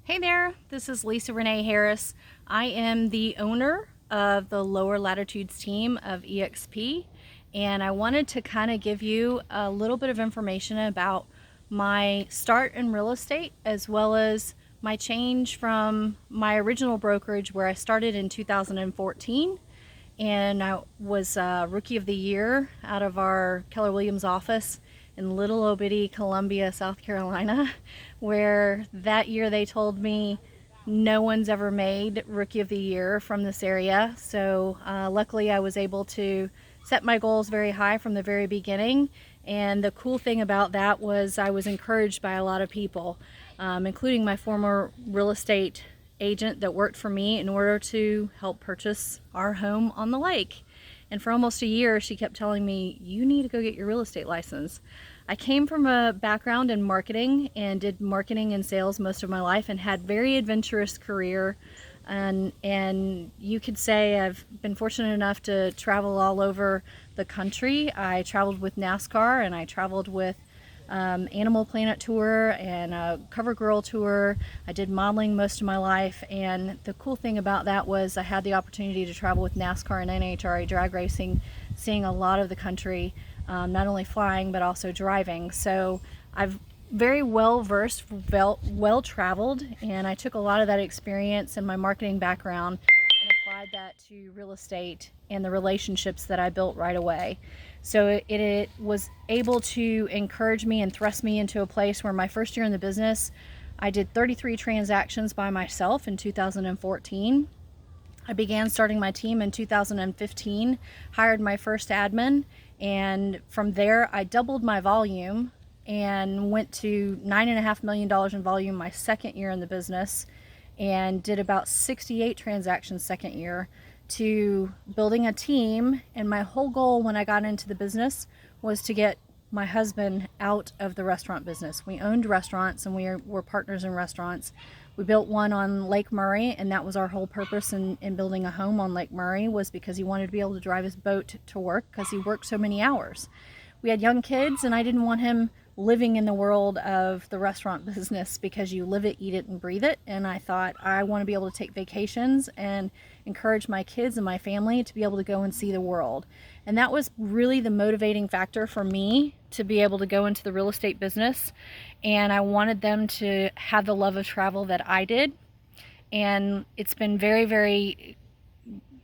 Hey there, this is Lisa Renee Harris. I am the owner of the Lower Latitudes team of EXP, and I wanted to kind of give you a little bit of information about my start in real estate as well as my change from my original brokerage where I started in 2014 and I was Rookie of the Year out of our Keller Williams office in little old bitty Columbia, South Carolina, where that year they told me no one's ever made Rookie of the Year from this area. So luckily I was able to set my goals very high from the very beginning. And the cool thing about that was I was encouraged by a lot of people, including my former real estate agent that worked for me in order to help purchase our home on the lake. And for almost a year, she kept telling me, you need to go get your real estate license. I came from a background in marketing and did marketing and sales most of my life and had very adventurous career. And you could say I've been fortunate enough to travel all over the country. I traveled with NASCAR and I traveled with Animal Planet tour and a Cover Girl tour. I did modeling most of my life, and the cool thing about that was I had the opportunity to travel with NASCAR and NHRA drag racing, seeing a lot of the country, not only flying but also driving. So I've very well versed, well traveled, and I took a lot of that experience and my marketing background and applied that to real estate and the relationships that I built right away. So it was able to encourage me and thrust me into a place where my first year in the business, I did 33 transactions by myself in 2014. I began starting my team in 2015, hired my first admin, and from there I doubled my volume and went to $9.5 million in volume my second year in the business, and did about 68 transactions second year, to building a team. And my whole goal when I got into the business was to get my husband out of the restaurant business. We owned restaurants and we were partners in restaurants. We built one on Lake Murray, and that was our whole purpose in building a home on Lake Murray, was because he wanted to be able to drive his boat to work because he worked so many hours. We had young kids and I didn't want him living in the world of the restaurant business, because you live it, eat it, and breathe it. And I thought, I want to be able to take vacations and encourage my kids and my family to be able to go and see the world. And that was really the motivating factor for me to be able to go into the real estate business. And I wanted them to have the love of travel that I did. And it's been very, very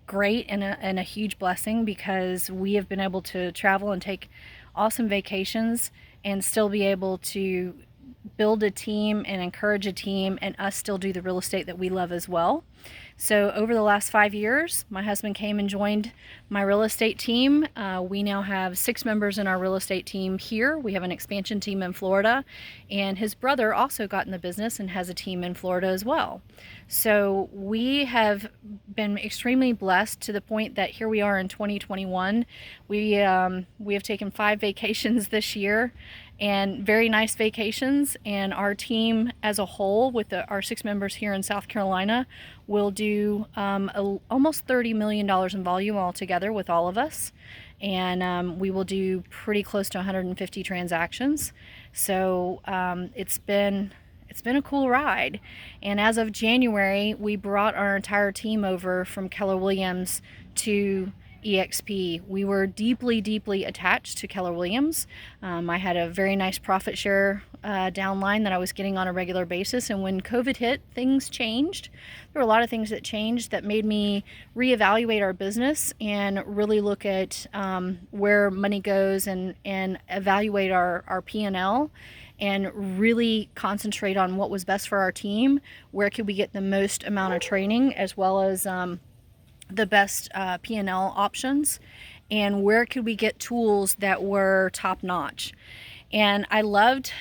great and a huge blessing, because we have been able to travel and take awesome vacations and still be able to build a team and encourage a team, and us still do the real estate that we love as well. So over the last 5 years, my husband came and joined my real estate team. We now have 6 members in our real estate team here. We have an expansion team in Florida, and his brother also got in the business and has a team in Florida as well. So we have been extremely blessed to the point that here we are in 2021. We have taken 5 vacations this year, and very nice vacations, and our team as a whole with our 6 members here in South Carolina will do almost $30 million in volume altogether with all of us, and we will do pretty close to 150 transactions. So it's been a cool ride. And as of January, we brought our entire team over from Keller Williams to EXP. We were deeply, deeply attached to Keller Williams. I had a very nice profit share downline that I was getting on a regular basis, and when COVID hit, things changed. There were a lot of things that changed that made me reevaluate our business and really look at where money goes, and evaluate our P&L, and really concentrate on what was best for our team, where could we get the most amount of training, as well as the best P&L options, and where could we get tools that were top notch. And I loved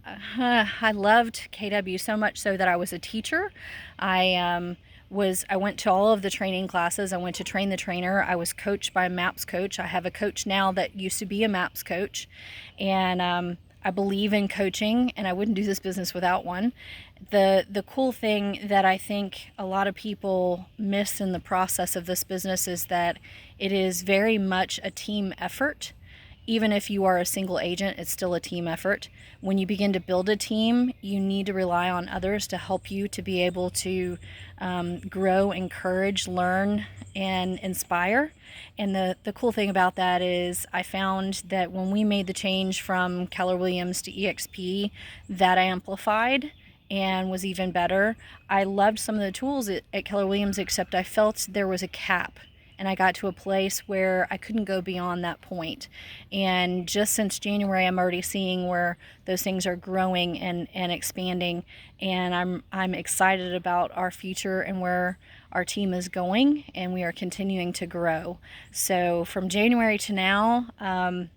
KW so much so that I was a teacher. I went to all of the training classes. I went to train the trainer. I was coached by a MAPS coach. I have a coach now that used to be a MAPS coach, and I believe in coaching, and I wouldn't do this business without one. The cool thing that I think a lot of people miss in the process of this business is that it is very much a team effort, even if you are a single agent, it's still a team effort. When you begin to build a team, you need to rely on others to help you to be able to grow, encourage, learn, and inspire. And the cool thing about that is I found that when we made the change from Keller Williams to EXP, that amplified and was even better. I loved some of the tools at Keller Williams, except I felt there was a cap. And I got to a place where I couldn't go beyond that point. And just since January, I'm already seeing where those things are growing and expanding. And I'm excited about our future and where our team is going, and we are continuing to grow. So from January to now, I'm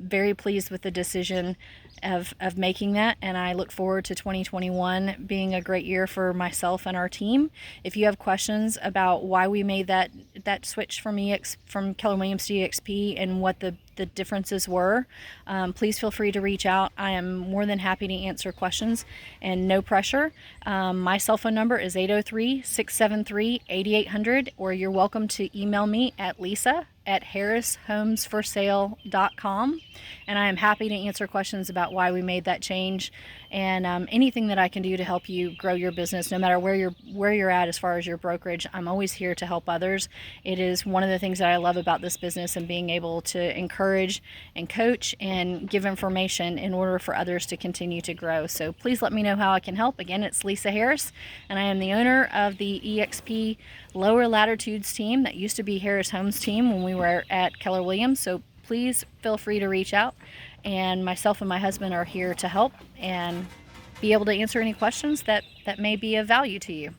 very pleased with the decision of making that, and I look forward to 2021 being a great year for myself and our team. If you have questions about why we made that switch from Keller Williams to EXP and what the differences were, please feel free to reach out. I am more than happy to answer questions, and no pressure. My cell phone number is 803-673-8800, or you're welcome to email me at lisa@harrishomesforsale.com, and I am happy to answer questions about why we made that change, and anything that I can do to help you grow your business, no matter where you're at as far as your brokerage. I'm always here to help others. It is one of the things that I love about this business, and being able to encourage and coach and give information in order for others to continue to grow. So please let me know how I can help. Again, it's Lisa Harris, and I am the owner of the EXP Lower Latitudes team that used to be Harris Homes team when we were at Keller Williams. So please feel free to reach out, and myself and my husband are here to help and be able to answer any questions that may be of value to you.